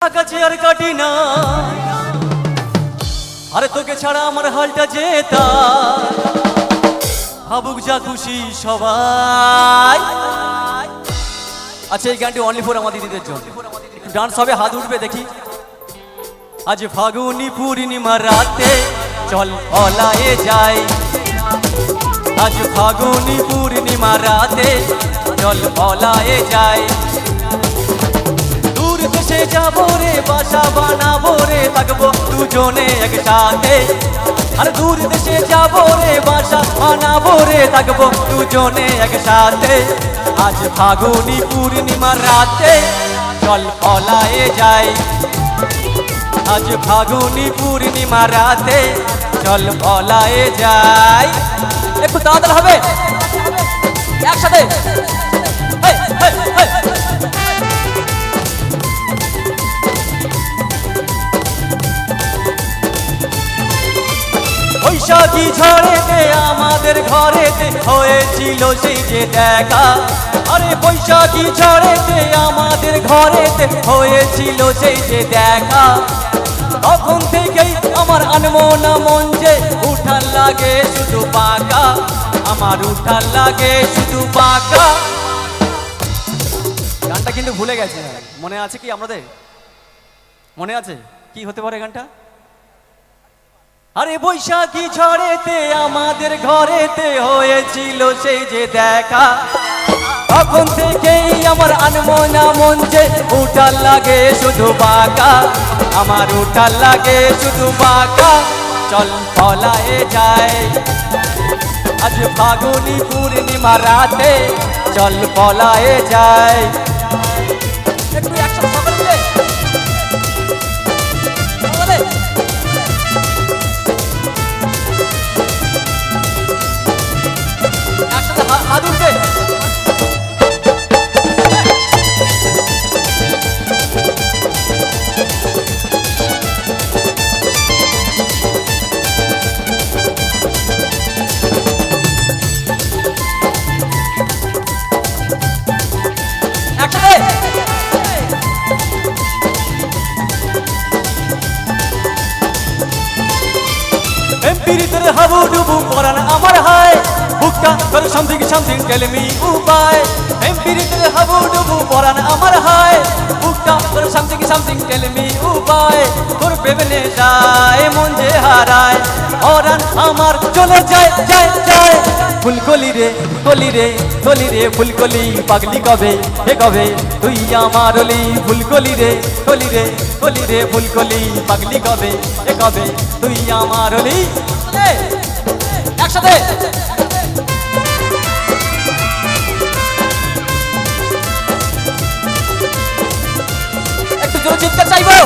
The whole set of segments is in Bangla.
কাছে আর কাটি না, আরে তোকে ছাড়া আমার হালটা যেতা, ভাবুক যা খুশি সবাই। আচ্ছা, এই গানটি অনলি ফর আমার দিদিদের জন্য। ডান্স হবে, হাত উঠবে দেখি। আজ ফাগুনি পূর্ণিমা রাতে চল পলায়ে যাই, আজ ফাগুনি পূর্ণিমা রাতে চল পলায়ে যাই। দূর দেশে যাবো রে, বাসা বানাবো রে, থাকবো দুজনে একসাথে। আর দূর দেশে যাবো রে, বাসা বানাবো রে, থাকবো দুজনে একসাথে। আজ ফাগুনি পূর্ণিমা রাতে চল পলায়ে যাই, আজ ফাগুনি পূর্ণিমা রাতে চল পলায়ে যাই। একটু তাড়াতাড়ি হবে, একসাথে। বৈশাখী ঝড়েতে আমাদের ঘরেতে হয়েছিল সেই যে দেখা, আরে বৈশাখী ঝড়েতে আমাদের ঘরেতে হয়েছিল সেই যে দেখা। তখন থেকেই আমার আনমনা মন যে উঠার লাগে শুধু পাকা, আমার উঠার লাগে শুধু পাকা। গানটা কিন্তু ভুলে গেছে, মনে আছে কি আপনাদের? মনে আছে কি হতে পারে গানটা? আরে বৈশাখী ঝড়েতে আমাদের ঘরেতে হয়েছিল সেই যে দেখা। তখন থেকেই আমার আনমনা মন যে উঠার লাগে শুধু বাঁকা, আমার উঠার লাগে শুধু বাঁকা। চল পলায়ে যাই, আজ ফাগুনি পূর্ণিমা রাতে চল পলায়ে যাই। একটু একসাথে সকালে মিলে একসাথে হাত উঠবে। এমপিরিতের হাবুডুবু পরান আমার হায়, বুকটা তোর সামথিং সামথিং টেল মি উপায়। এমপিরিতের হাবুডুবু পরান আমার হায়, বুকটা তোর সামথিং সামথিং টেল মি উপায়। তোর প্রেমে যায় মন যে হারায়, পরান আমার চলে যায় যায় যায়। ফুলকলি রে কলি রে কলি রে ফুলকলি, পাগলি কবে হে কবে তুই আমার অলি। ফুলকলি রে কলি রে কলি রে ফুলকলি, পাগলি কবে হে কবে তুই আমার অলি। একসাথে একটু জোরে চিৎকার চাইবো।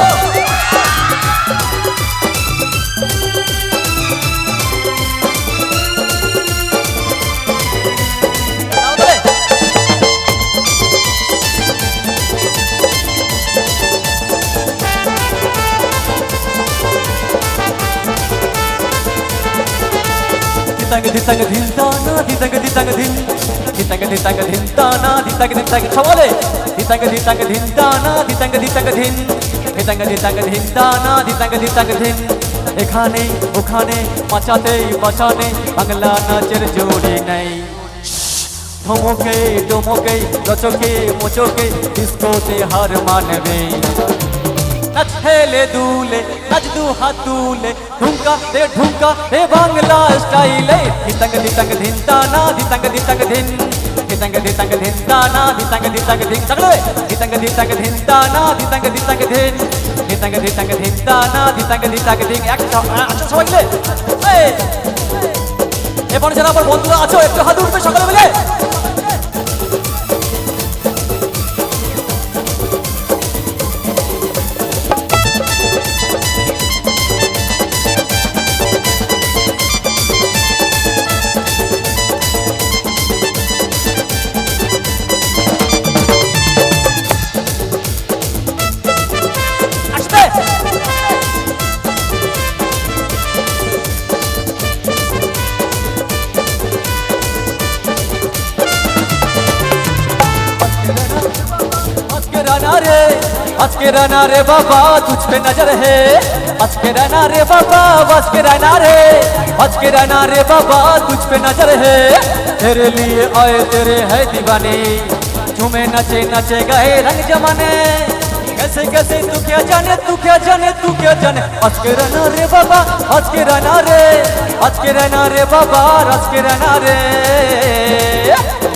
ditang ditang dhintana ditang ditang dhin ditang ditang dhintana ditang ditang সবালে ditang ditang dhintana ditang ditang dhin ditang ditang dhintana ditang ditang dhin। এখানে ওখানে মাচাতে বাঁচানে বাংলা নাচের জোড়ি নাই, ধমকে ডমকে রচকে মোচকে ডিস্কোতে হার মানবে। নাচ হেলে দুলে নাচ দু হাত তুলে ঢুমকা রে বাংলা স্টাইলে। দিতাং দিতাং ধিনতানা দিতাং দিতাং ধিন দিতাং দিতাং ধিনতানা দিতাং দিতাং ধিন সকলে দিতাং দিতাং ধিনতানা দিতাং দিতাং ধিন দিতাং দিতাং ধিনতানা দিতাং দিতাং ধিন। আচ্ছা সবাই মিলে এবার যারা আমার বন্ধুরা আছো একটু হাত উঠবে সকলে মিলে। आज के रहना रे बाबा तुझ पे नजर है, आज के रहना रे बाबा, आज के रहना रे, आज के रहना रे बाबा तुझ पे नजर है। तेरे लिए आए तेरे है दीवाने, झूमे नचे नचे गए रंग जमाने, कैसे कैसे तू क्या जाने, तू क्या जाने, तू क्या जाने। आज के रहना रे बाबा, आज के रहना रे, आज के रहना रे बाबा, आज के रहना रे।